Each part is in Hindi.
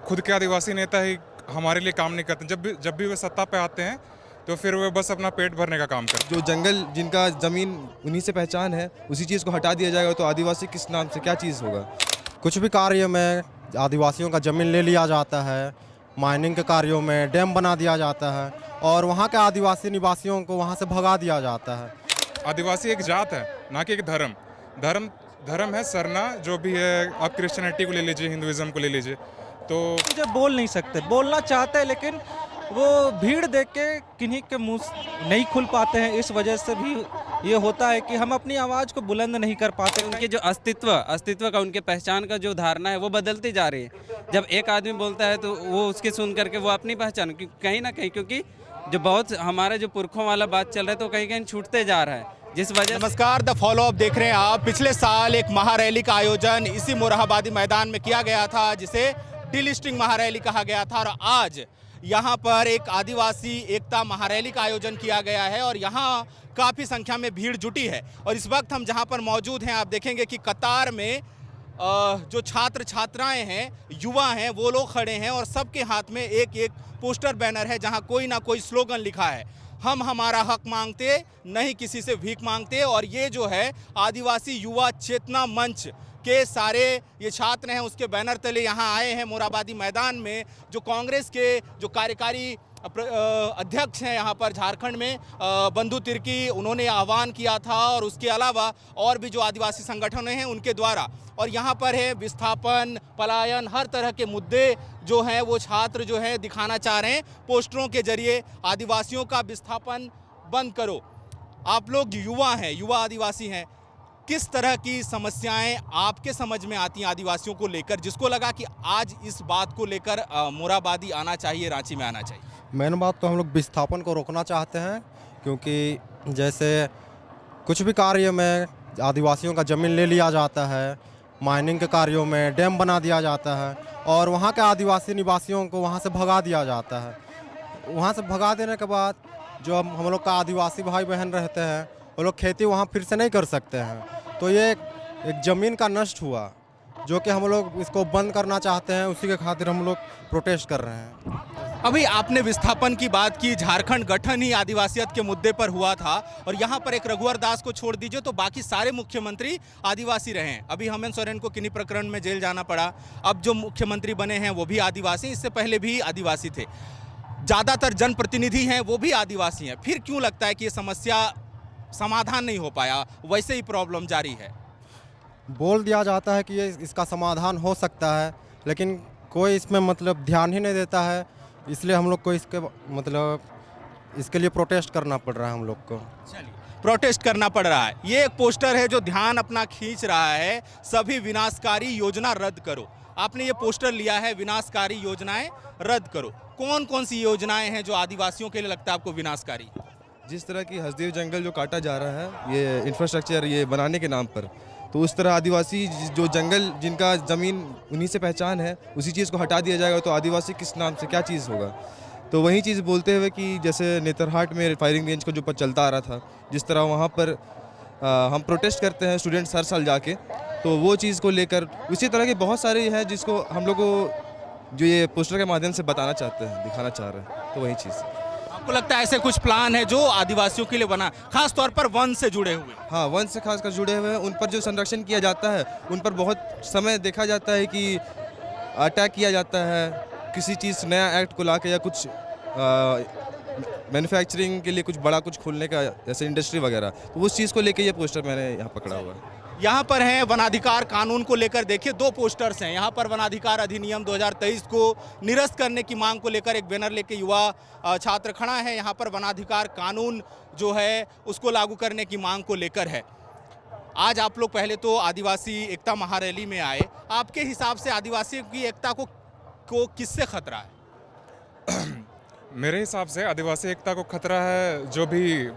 खुद के आदिवासी नेता ही हमारे लिए काम नहीं करते। जब भी वे सत्ता पे आते हैं तो फिर वे बस अपना पेट भरने का काम करते हैं। जो जंगल जिनका ज़मीन उन्हीं से पहचान है, उसी चीज़ को हटा दिया जाएगा तो आदिवासी किस नाम से क्या चीज़ होगा? कुछ भी कार्य में आदिवासियों का ज़मीन ले लिया जाता है, माइनिंग के कार्यों में डैम बना दिया जाता है और वहाँ के आदिवासी निवासियों को वहाँ से भगा दिया जाता है। आदिवासी एक जात है, ना कि एक धर्म। धर्म है सरना, जो भी है। आप क्रिश्चियनिटी को ले लीजिए, हिंदुइज्म को ले लीजिए, तो मुझे बोल नहीं सकते, बोलना चाहते हैं लेकिन वो भीड़ देख के किन्हीं के मुंह नहीं खुल पाते हैं। इस वजह से भी ये होता है कि हम अपनी आवाज़ को बुलंद नहीं कर पाते। उनके जो अस्तित्व का, उनके पहचान का जो धारणा है वो बदलती जा रही है। जब एक आदमी बोलता है तो वो उसकी सुन करके वो अपनी पहचान कहीं ना कहीं, क्योंकि जो बहुत हमारे जो पुरखों वाला बात चल रहा है तो कहीं कहीं छूटते जा रहा है, जिस वजह। नमस्कार, द फॉलो अप देख रहे हैं आप। पिछले साल एक महारैली का आयोजन इसी मोरहाबादी मैदान में किया गया था, जिसे डिलिस्टिंग महारैली कहा गया था, और आज यहाँ पर एक आदिवासी एकता महारैली का आयोजन किया गया है और यहाँ काफ़ी संख्या में भीड़ जुटी है। और इस वक्त हम जहाँ पर मौजूद हैं, आप देखेंगे कि कतार में जो छात्र छात्राएं हैं, युवा हैं, वो लोग खड़े हैं और सबके हाथ में एक एक पोस्टर बैनर है जहाँ कोई ना कोई स्लोगन लिखा है, हम हमारा हक मांगते, नहीं किसी से भीख मांगते। और ये जो है आदिवासी युवा चेतना मंच के सारे ये छात्र हैं, उसके बैनर तले यहाँ आए हैं मोरहाबादी मैदान में। जो कांग्रेस के जो कार्यकारी अध्यक्ष हैं यहाँ पर झारखंड में, बंधु तिर्की, उन्होंने आह्वान किया था, और उसके अलावा और भी जो आदिवासी संगठन हैं उनके द्वारा। और यहाँ पर है विस्थापन, पलायन, हर तरह के मुद्दे जो हैं वो छात्र जो हैं दिखाना चाह रहे हैं पोस्टरों के जरिए। आदिवासियों का विस्थापन बंद करो। आप लोग युवा हैं, युवा आदिवासी हैं, किस तरह की समस्याएं आपके समझ में आती हैं आदिवासियों को लेकर, जिसको लगा कि आज इस बात को लेकर मोरहाबादी आना चाहिए, रांची में आना चाहिए? मेन बात तो हम लोग विस्थापन को रोकना चाहते हैं, क्योंकि जैसे कुछ भी कार्य में आदिवासियों का ज़मीन ले लिया जाता है, माइनिंग के कार्यों में डैम बना दिया जाता है और वहाँ के आदिवासी निवासियों को वहाँ से भगा दिया जाता है। वहाँ से भगा देने के बाद जो हम लोग का आदिवासी भाई बहन रहते हैं, वो लोग खेती वहाँ फिर से नहीं कर सकते हैं। तो ये एक ज़मीन का नष्ट हुआ, जो कि हम लोग इसको बंद करना चाहते हैं। उसी के खातिर हम लोग प्रोटेस्ट कर रहे हैं। अभी आपने विस्थापन की बात की, झारखंड गठन ही आदिवासियत के मुद्दे पर हुआ था, और यहाँ पर एक रघुवर दास को छोड़ दीजिए तो बाकी सारे मुख्यमंत्री आदिवासी रहे हैं। अभी हेमंत सोरेन को किन्हीं प्रकरण में जेल जाना पड़ा। अब जो मुख्यमंत्री बने हैं वो भी आदिवासी, इससे पहले भी आदिवासी थे। ज़्यादातर जनप्रतिनिधि हैं वो भी आदिवासी हैं। फिर क्यों लगता है कि ये समस्या समाधान नहीं हो पाया, वैसे ही प्रॉब्लम जारी है? बोल दिया जाता है कि ये इसका समाधान हो सकता है, लेकिन कोई इसमें मतलब ध्यान ही नहीं देता है। इसलिए हम लोग को इसके लिए प्रोटेस्ट करना पड़ रहा है हम लोग को। चलिए, प्रोटेस्ट करना पड़ रहा है। ये एक पोस्टर है जो ध्यान अपना खींच रहा है, सभी विनाशकारी योजना रद्द करो। आपने ये पोस्टर लिया है, विनाशकारी योजनाएं रद्द करो। कौन कौन सी योजनाएं हैं जो आदिवासियों के लिए लगता है आपको विनाशकारी? जिस तरह की हसदेव जंगल जो काटा जा रहा है ये इंफ्रास्ट्रक्चर ये बनाने के नाम पर, तो उस तरह आदिवासी जो जंगल जिनका ज़मीन उन्हीं से पहचान है, उसी चीज़ को हटा दिया जाएगा तो आदिवासी किस नाम से क्या चीज़ होगा? तो वही चीज़ बोलते हुए कि जैसे नेतरहाट में फायरिंग रेंज का जो चलता आ रहा था, जिस तरह वहाँ पर हम प्रोटेस्ट करते हैं स्टूडेंट्स हर साल जाके, तो वो चीज़ को लेकर उसी तरह के बहुत सारे हैं जिसको हम लोग को जो ये पोस्टर के माध्यम से बताना चाहते हैं, दिखाना चाह रहे हैं। तो वही चीज़ आपको लगता है ऐसे कुछ प्लान है जो आदिवासियों के लिए बना, खास तौर पर वन से जुड़े हुए? हाँ, वन से खासकर जुड़े हुए हैं, उन पर जो संरक्षण किया जाता है, उन पर बहुत समय देखा जाता है कि अटैक किया जाता है, किसी चीज़ नया एक्ट को लाके या कुछ मैन्युफैक्चरिंग के लिए कुछ बड़ा कुछ खोलने का, जैसे इंडस्ट्री वगैरह, तो उस चीज़ को लेके ये पोस्टर मैंने यहाँ पकड़ा हुआ है। यहाँ पर हैं वनाधिकार कानून को लेकर, देखिए 2 पोस्टर्स हैं। यहाँ पर वनाधिकार अधिनियम 2023 को निरस्त करने की मांग को लेकर एक बैनर लेके युवा छात्र खड़ा है। यहाँ पर वनाधिकार कानून जो है उसको लागू करने की मांग को लेकर है। आज आप लोग पहले तो आदिवासी एकता महारैली में आए, आपके हिसाब से आदिवासियों की एकता को किससे खतरा है? मेरे हिसाब से आदिवासी एकता को खतरा है जो भी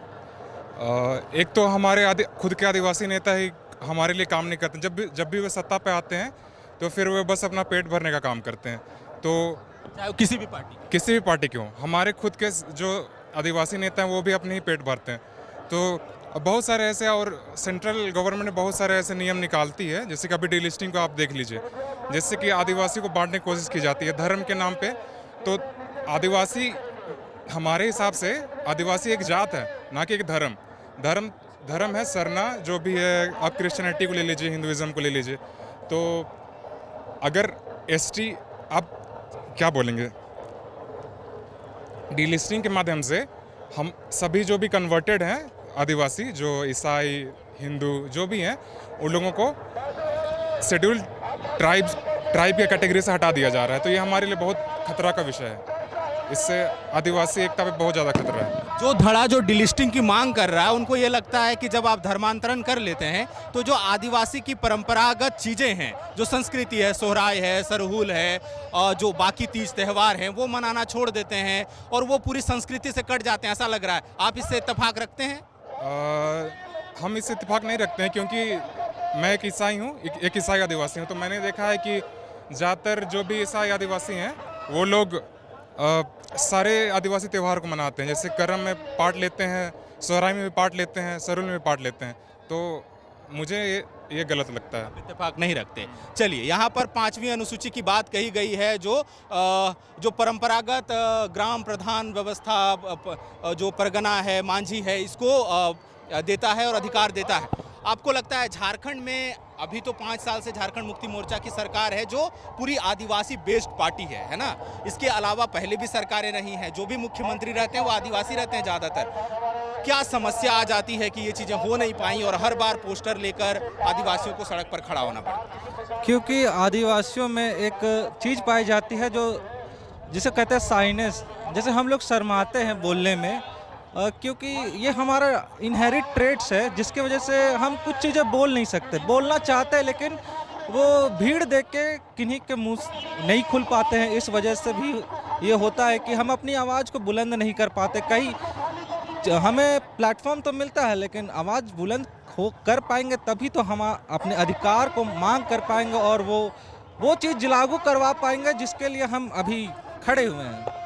एक तो हमारे खुद के आदिवासी नेता ही हमारे लिए काम नहीं करते। जब भी वे सत्ता पे आते हैं तो फिर वे बस अपना पेट भरने का काम करते हैं। तो चाहे किसी भी पार्टी के हों, हमारे खुद के जो आदिवासी नेता हैं वो भी अपने ही पेट भरते हैं। तो बहुत सारे ऐसे, और सेंट्रल गवर्नमेंट ने बहुत सारे ऐसे नियम निकालती है, जैसे कि अभी डिलिस्टिंग को आप देख लीजिए जिससे कि आदिवासी को बांटने की कोशिश की जाती है धर्म के नाम पे। तो आदिवासी, हमारे हिसाब से आदिवासी एक जात है, ना कि एक धर्म है सरना, जो भी है। आप क्रिश्चियनिटी को ले लीजिए, हिंदुइज्म को ले लीजिए। तो अगर एसटी, आप क्या बोलेंगे, डीलिस्टिंग के माध्यम से हम सभी जो भी कन्वर्टेड हैं आदिवासी, जो ईसाई, हिंदू जो भी हैं, उन लोगों को शेड्यूल्ड ट्राइब के कैटेगरी से हटा दिया जा रहा है। तो ये हमारे लिए बहुत खतरा का विषय है। इससे आदिवासी एकता पे बहुत ज़्यादा खतरा है। जो धड़ा जो डिलिस्टिंग की मांग कर रहा है, उनको ये लगता है कि जब आप धर्मांतरण कर लेते हैं तो जो आदिवासी की परंपरागत चीज़ें हैं, जो संस्कृति है, सोहराय है, सरहुल है, और जो बाकी तीज त्यौहार हैं, वो मनाना छोड़ देते हैं और वो पूरी संस्कृति से कट जाते हैं, ऐसा लग रहा है। आप इससे इत्तेफाक रखते हैं? हम इससे इत्तेफाक नहीं रखते हैं, क्योंकि मैं एक ईसाई हूँ, एक ईसाई आदिवासी हूँ। तो मैंने देखा है कि ज़्यादातर जो भी ईसाई आदिवासी हैं वो लोग सारे आदिवासी त्यौहार को मनाते हैं। जैसे करम में पार्ट लेते हैं, सोहराय में भी पार्ट लेते हैं, सरहुल में भी पार्ट लेते हैं। तो मुझे ये गलत लगता है। इत्तेफाक नहीं रखते। चलिए, यहाँ पर 5वीं अनुसूची की बात कही गई है, जो परंपरागत ग्राम प्रधान व्यवस्था, जो परगना है, मांझी है, इसको देता है और अधिकार देता है। आपको लगता है झारखंड में अभी तो 5 साल से झारखंड मुक्ति मोर्चा की सरकार है, जो पूरी आदिवासी बेस्ड पार्टी है ना? इसके अलावा पहले भी सरकारें रही हैं, जो भी मुख्यमंत्री रहते हैं वो आदिवासी रहते हैं ज़्यादातर। क्या समस्या आ जाती है कि ये चीज़ें हो नहीं पाई और हर बार पोस्टर लेकर आदिवासियों को सड़क पर खड़ा होना पड़ता? क्योंकि आदिवासियों में एक चीज़ पाई जाती है जो जिसे कहते हैं साइनेस, जैसे हम लोग शर्माते हैं बोलने में, क्योंकि ये हमारा इनहेरिट ट्रेट्स है, जिसकी वजह से हम कुछ चीज़ें बोल नहीं सकते, बोलना चाहते हैं लेकिन वो भीड़ देख के किन्हीं के मुंह नहीं खुल पाते हैं। इस वजह से भी ये होता है कि हम अपनी आवाज़ को बुलंद नहीं कर पाते। कई हमें प्लेटफॉर्म तो मिलता है, लेकिन आवाज़ बुलंद कर पाएंगे तभी तो हम अपने अधिकार को मांग कर पाएंगे और वो चीज़ लागू करवा पाएंगे जिसके लिए हम अभी खड़े हुए हैं।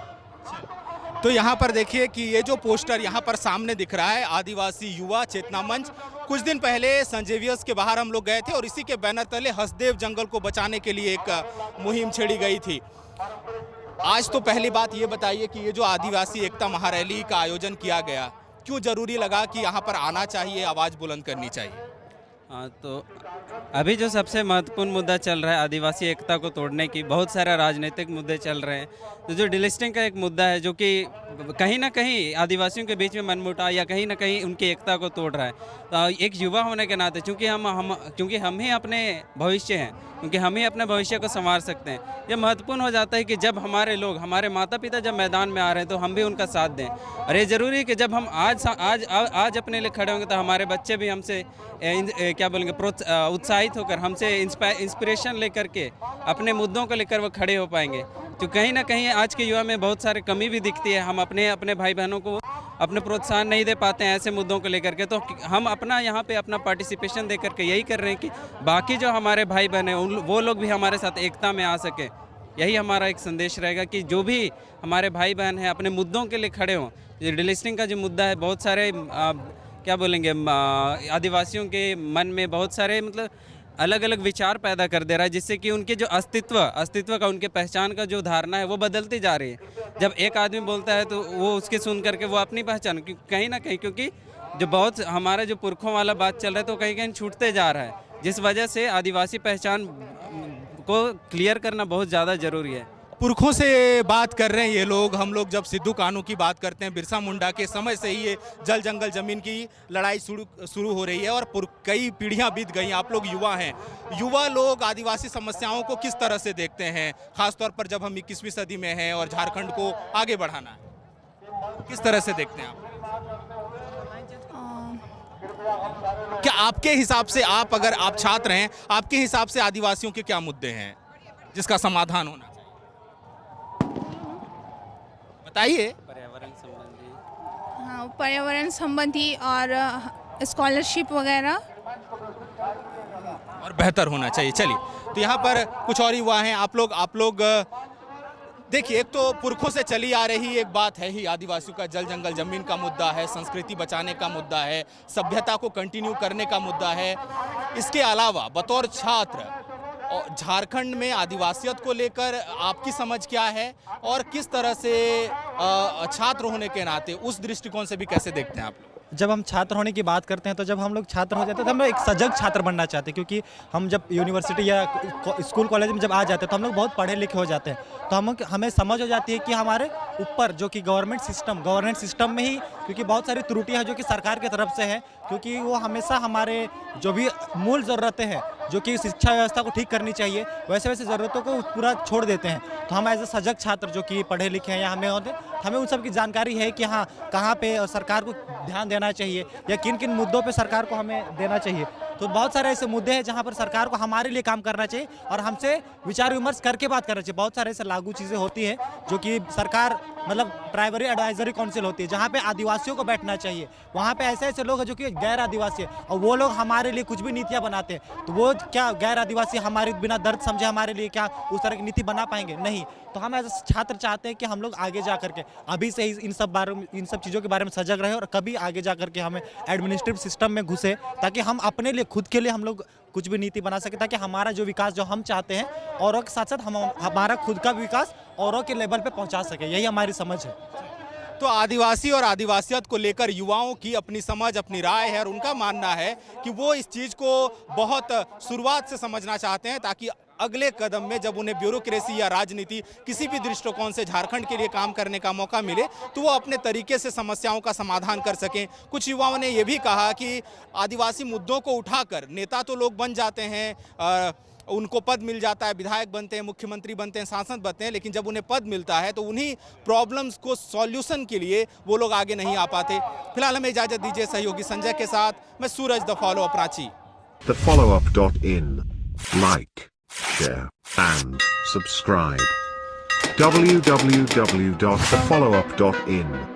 तो यहाँ पर देखिए कि ये जो पोस्टर यहाँ पर सामने दिख रहा है, आदिवासी युवा चेतना मंच, कुछ दिन पहले सेंट जेवियर्स के बाहर हम लोग गए थे और इसी के बैनर तले हसदेव जंगल को बचाने के लिए एक मुहिम छेड़ी गई थी। आज तो पहली बात ये बताइए कि ये जो आदिवासी एकता महारैली का आयोजन किया गया, क्यों जरूरी लगा कि यहाँ पर आना चाहिए, आवाज़ बुलंद करनी चाहिए? हाँ, तो अभी जो सबसे महत्वपूर्ण मुद्दा चल रहा है आदिवासी एकता को तोड़ने की, बहुत सारे राजनीतिक मुद्दे चल रहे हैं। तो जो डिलिस्टिंग का एक मुद्दा है जो कि कहीं ना कहीं आदिवासियों के बीच में मनमुटाव या कहीं ना कहीं उनकी एकता को तोड़ रहा है। तो एक युवा होने के नाते क्योंकि हम ही अपने भविष्य हैं, क्योंकि हम ही अपने भविष्य को संवार सकते हैं, ये महत्वपूर्ण हो जाता है कि जब हमारे लोग, हमारे माता पिता जब मैदान में आ रहे हैं तो हम भी उनका साथ दें। और ये ज़रूरी है कि जब हम आज अपने लिए खड़े होंगे तो हमारे बच्चे भी हमसे क्या बोलेंगे, उत्साहित होकर हमसे इंस्पिरेशन लेकर के अपने मुद्दों को लेकर वो खड़े हो पाएंगे। तो कहीं ना कहीं आज के युवा में बहुत सारे कमी भी दिखती है, हम अपने भाई बहनों को अपने प्रोत्साहन नहीं दे पाते हैं ऐसे मुद्दों को लेकर के। तो हम अपना यहाँ पे अपना पार्टिसिपेशन दे करके यही कर रहे हैं कि बाकी जो हमारे भाई बहन हैं वो लोग भी हमारे साथ एकता में आ सके। यही हमारा एक संदेश रहेगा कि जो भी हमारे भाई बहन हैं अपने मुद्दों के लिए खड़े हों। ये डिलिस्टिंग का जो मुद्दा है, बहुत सारे क्या बोलेंगे, आदिवासियों के मन में बहुत सारे मतलब अलग अलग विचार पैदा कर दे रहा है, जिससे कि उनके जो अस्तित्व का, उनके पहचान का जो धारणा है वो बदलती जा रही है। जब एक आदमी बोलता है तो वो उसकी सुन करके वो अपनी पहचान कहीं ना कहीं, क्योंकि जो बहुत हमारे जो पुरखों वाला बात चल रहा है तो कहीं कहीं छूटते जा रहा है, जिस वजह से आदिवासी पहचान को क्लियर करना बहुत ज़्यादा ज़रूरी है। पुरखों से बात कर रहे हैं ये लोग। हम लोग जब सिद्धू कान्हू की बात करते हैं, बिरसा मुंडा के समय से ही ये जल जंगल जमीन की लड़ाई शुरू हो रही है और कई पीढ़ियां बीत गई। आप लोग युवा हैं, युवा लोग आदिवासी समस्याओं को किस तरह से देखते हैं, खासतौर पर जब हम 21वीं सदी में हैं और झारखंड को आगे बढ़ाना है, किस तरह से देखते हैं आप? क्या आपके हिसाब से, अगर आप छात्र हैं, आपके हिसाब से आदिवासियों के क्या मुद्दे हैं जिसका समाधान होना चाहिए? बताइए। पर्यावरण संबंधी, हाँ, पर्यावरण संबंधी और स्कॉलरशिप वगैरह और बेहतर होना चाहिए। चलिए, तो यहाँ पर कुछ और युवा हैं। आप लोग देखिए, एक तो पुरखों से चली आ रही एक बात है ही, आदिवासियों का जल जंगल जमीन का मुद्दा है, संस्कृति बचाने का मुद्दा है, सभ्यता को कंटिन्यू करने का मुद्दा है। इसके अलावा बतौर छात्र और झारखंड में आदिवासियत को लेकर आपकी समझ क्या है और किस तरह से छात्र होने के नाते उस दृष्टिकोण से भी कैसे देखते हैं आप? जब हम छात्र होने की बात करते हैं तो जब हम लोग छात्र हो जाते हैं तो हम लोग एक सजग छात्र बनना चाहते हैं, क्योंकि हम जब यूनिवर्सिटी या स्कूल कॉलेज में जब आ जाते हैं तो हम लोग बहुत पढ़े लिखे हो जाते हैं, तो हमें समझ हो जाती है कि हमारे ऊपर जो कि गवर्नमेंट सिस्टम में ही, क्योंकि बहुत सारी त्रुटियाँ हैं जो कि सरकार की तरफ से है, क्योंकि वो हमेशा हमारे जो भी मूल ज़रूरतें हैं जो कि शिक्षा व्यवस्था को ठीक करनी चाहिए वैसे वैसे ज़रूरतों को पूरा छोड़ देते हैं। तो हम एज ए सजग छात्र जो कि पढ़े लिखे हैं या हमें उन सब की जानकारी है कि हाँ कहाँ पे सरकार को ध्यान देना चाहिए या किन किन मुद्दों पे सरकार को हमें देना चाहिए। तो बहुत सारे ऐसे मुद्दे हैं जहाँ पर सरकार को हमारे लिए काम करना चाहिए और हमसे विचार विमर्श करके बात करना चाहिए। बहुत सारे ऐसे लागू चीज़ें होती हैं जो कि सरकार मतलब ट्राइबरी एडवाइजरी काउंसिल होती है जहाँ पे आदिवासियों को बैठना चाहिए। वहाँ पे ऐसे ऐसे लोग हैं जो कि गैर आदिवासी है और वो लोग हमारे लिए कुछ भी नीतियाँ बनाते हैं, तो वो क्या गैर आदिवासी हमारे बिना दर्द समझे हमारे लिए क्या उस तरह की नीति बना पाएंगे? नहीं। तो हम एज छात्र चाहते हैं कि हम लोग आगे जा करके अभी से ही इन सब चीज़ों के बारे में सजग रहे और कभी आगे जा करके हमें एडमिनिस्ट्रेटिव सिस्टम में घुसे ताकि हम अपने लिए खुद के लिए हम लोग कुछ भी नीति बना सके, ताकि हमारा जो विकास जो हम चाहते हैं औरों के साथ साथ हम हमारा खुद का विकास औरों के लेवल पे पहुंचा सके। यही हमारी समझ है। तो आदिवासी और आदिवासियत को लेकर युवाओं की अपनी समझ, अपनी राय है और उनका मानना है कि वो इस चीज़ को बहुत शुरुआत से समझना चाहते हैं ताकि अगले कदम में जब उन्हें ब्यूरोक्रेसी या राजनीति किसी भी दृष्टिकोण से झारखंड के लिए काम करने का मौका मिले तो वो अपने तरीके से समस्याओं का समाधान कर सकें। कुछ युवाओं ने ये भी कहा कि आदिवासी मुद्दों को उठाकर नेता तो लोग बन जाते हैं, उनको पद मिल जाता है, विधायक बनते हैं, मुख्यमंत्री बनते हैं, सांसद बनते हैं, लेकिन जब उन्हें पद मिलता है तो उन्हीं प्रॉब्लम्स को सॉल्यूशन के लिए वो लोग आगे नहीं आ पाते। फिलहाल हमें इजाज़त दीजिए, सहयोगी संजय के साथ मैं Suraj the follow up Ranchi. thefollowup.in like, share and subscribe. www.thefollowup.in